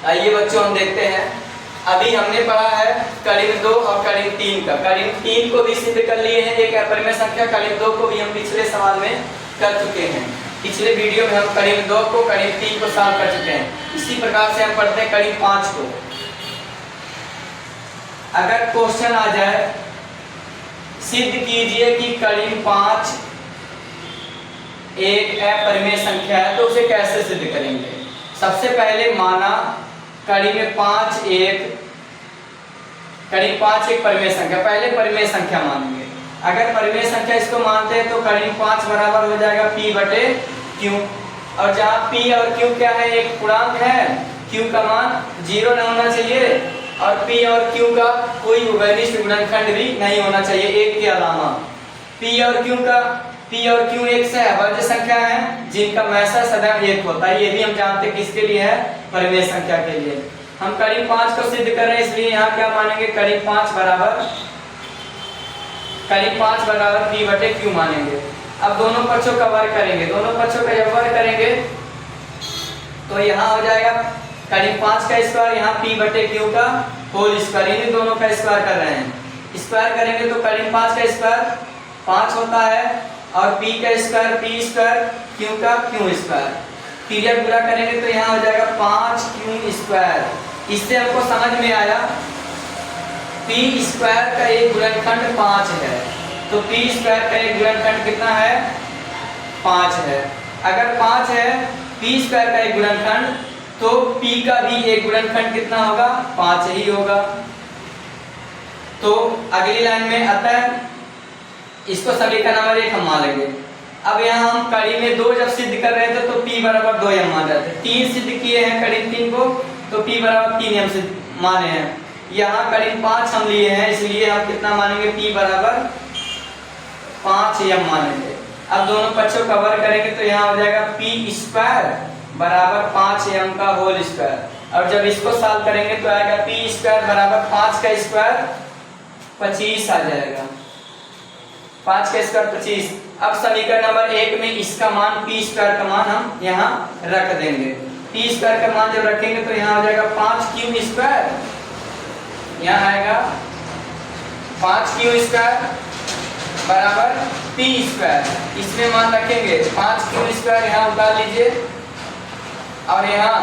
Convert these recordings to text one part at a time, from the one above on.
आइए बच्चों हम देखते हैं। अभी हमने पढ़ा है करीब 2 और करीब 3 का। करीब 3 को भी सिद्ध कर लिए हैं एक अपरिमेय संख्या, करीब 2 को भी हम पिछले सवाल में कर चुके हैं। पिछले वीडियो में हम करीब 2 को करीब 3 को सॉल्व कर चुके हैं। इसी प्रकार से हम पढ़ते हैं करीब 5 को। अगर क्वेश्चन आ जाए सिद्ध कीजिए कि करीब 5 एक अपरिमेय संख्या है, तो उसे कैसे सिद्ध करेंगे। सबसे पहले माना करीब 5 एक परिमेय संख्या। पहले परिमेय संख्या मानेंगे। अगर परिमेय संख्या इसको मानते हैं तो करीब 5 बराबर हो जाएगा p बटे q। और जहाँ p और q क्या है, एक पूर्णांक है। q का मान 0 नहीं होना चाहिए और p और q का कोई उभयनिष्ठ गुणनखंड भी नहीं होना चाहिए एक के अलावा। p और q एक से अभाज्य संख्या है जिनका मैसा सदैव एक होता है। ये भी हम जानते हैं किसके लिए है, परिमेय संख्या के लिए। हम करीब 5 को सिद्ध कर रहे हैं, इसलिए यहाँ क्या मानेंगे, करीब 5 बराबर p बटे q मानेंगे। अब दोनों पक्षों का वर्ग करेंगे। दोनों पक्षों का जब वर्ग करेंगे तो यहाँ हो जाएगा करीब 5 का स्क्वायर, यहाँ p बटे q का होल स्क्वायर, इन्हीं दोनों का स्क्वायर कर रहे हैं। स्क्वायर करेंगे तो करीब 5 का स्क्वायर 5 होता है और p का स्क्वायर p स्क्वायर, q का q स्क्वायर। पीरियड पूरा करेंगे तो यहाँ हो जाएगा 5q स्क्वायर। इससे हमको समझ में आया p स्क्वायर का एक गुणनखंड 5 है, तो p स्क्वायर का एक गुणनखंड कितना है, 5 है। अगर 5 है p स्क्वायर का एक गुणनखंड, तो p का भी एक गुणनखंड कितना होगा, 5 ही होगा। तो अगली लाइन में अतः इसको समीकरण नंबर 1 हम मान लेंगे। अब यहाँ हम कड़ी में 2 जब सिद्ध कर रहे थे तो p बराबर 2 हम मान रहे थे। 3 सिद्ध किए हैं करीब 3 को, तो p बराबर 3 हम सिद्ध माने हैं। यहाँ करीब 5 हम लिए हैं, इसलिए हम कितना मानेंगे, p बराबर 5 हम मानेंगे। अब दोनों पक्षों का वर्ग करेंगे तो यहाँ हो जाएगा p स्क्वायर बराबर 5m का होल स्क्वायर। और जब इसको सॉल्व करेंगे तो आएगा p स्क्वायर बराबर 5 का स्क्वायर 25 आ जाएगा। 5 का स्क्वायर 25। अब समीकरण नंबर 1 में इसका मान p स्क्वायर का मान हम यहाँ रख देंगे। p स्क्वायर का मान जब रखेंगे तो यहाँ हो जाएगा 5q स्क्वायर, यहाँ आएगा 5q स्क्वायर बराबर p स्क्वायर। इसमें मान रखेंगे 5q स्क्वायर यहाँ उतार लीजिए और यहाँ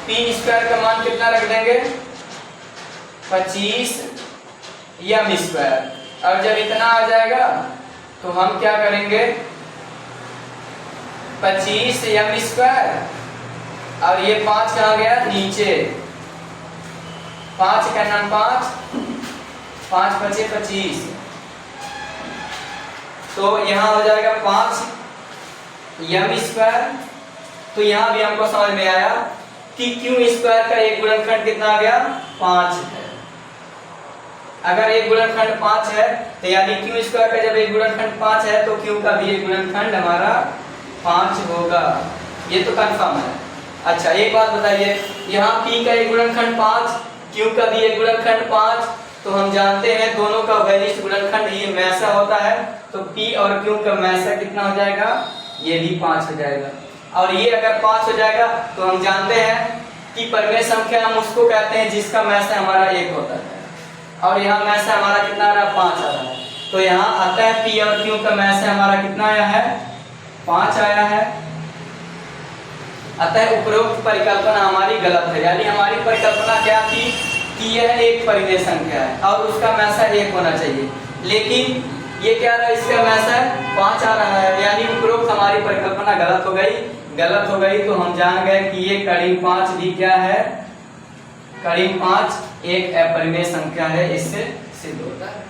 p स्क्वायर का मान कितना रख देंगे, 25m स्क्वायर। और जब इतना आ जाएगा तो हम क्या करेंगे, 25m स्क्वायर और ये 5 कहाँ गया, नीचे। 5 का नाम 5 बचे 25, तो यहाँ हो जाएगा 5m स्क्वायर। तो यहाँ भी हमको समझ में आया कि q स्क्वायर का एक गुणनखंड कितना आ गया, 5 है। अगर एक गुणनखंड 5 है तो यानी q स्क्वायर का जब एक गुणनखंड 5 है तो q का भी एक गुणनखंड हमारा 5 होगा। ये तो कंफर्म है। अच्छा एक बात बताइए, यहाँ p का एक गुणनखंड 5, q का भी एक गुणनखंड 5, तो हम जानते हैं दोनों का उभयनिष्ठ गुणनखंड ये मैसा होता है, तो p और q का मैसा कितना हो जाएगा, ये भी 5 हो जाएगा। और ये अगर 5 हो जाएगा तो हम जानते हैं कि परिमेय संख्या हम उसको कहते हैं जिसका मैसा हमारा 1 होता है। और यहाँ मैसा हमारा कितना आ रहा है, 5 आ रहा है। तो यहाँ अतः p और q का मैसा हमारा कितना आया है, 5 आया है। अतः उपरोक्त परिकल्पना हमारी गलत है। यानी हमारी परिकल्पना क्या थी कि यह एक परिमेय संख्या है और उसका मैसा 1 होना चाहिए, लेकिन ये क्या रहा, इसका मैसा 5 आ रहा है। यानी उपरोक्त हमारी परिकल्पना गलत हो गई। तो हम जान गए कि ये करीब 5 भी क्या है, करीब 5 एक अपरिमेय संख्या है। इससे सिद्ध होता है।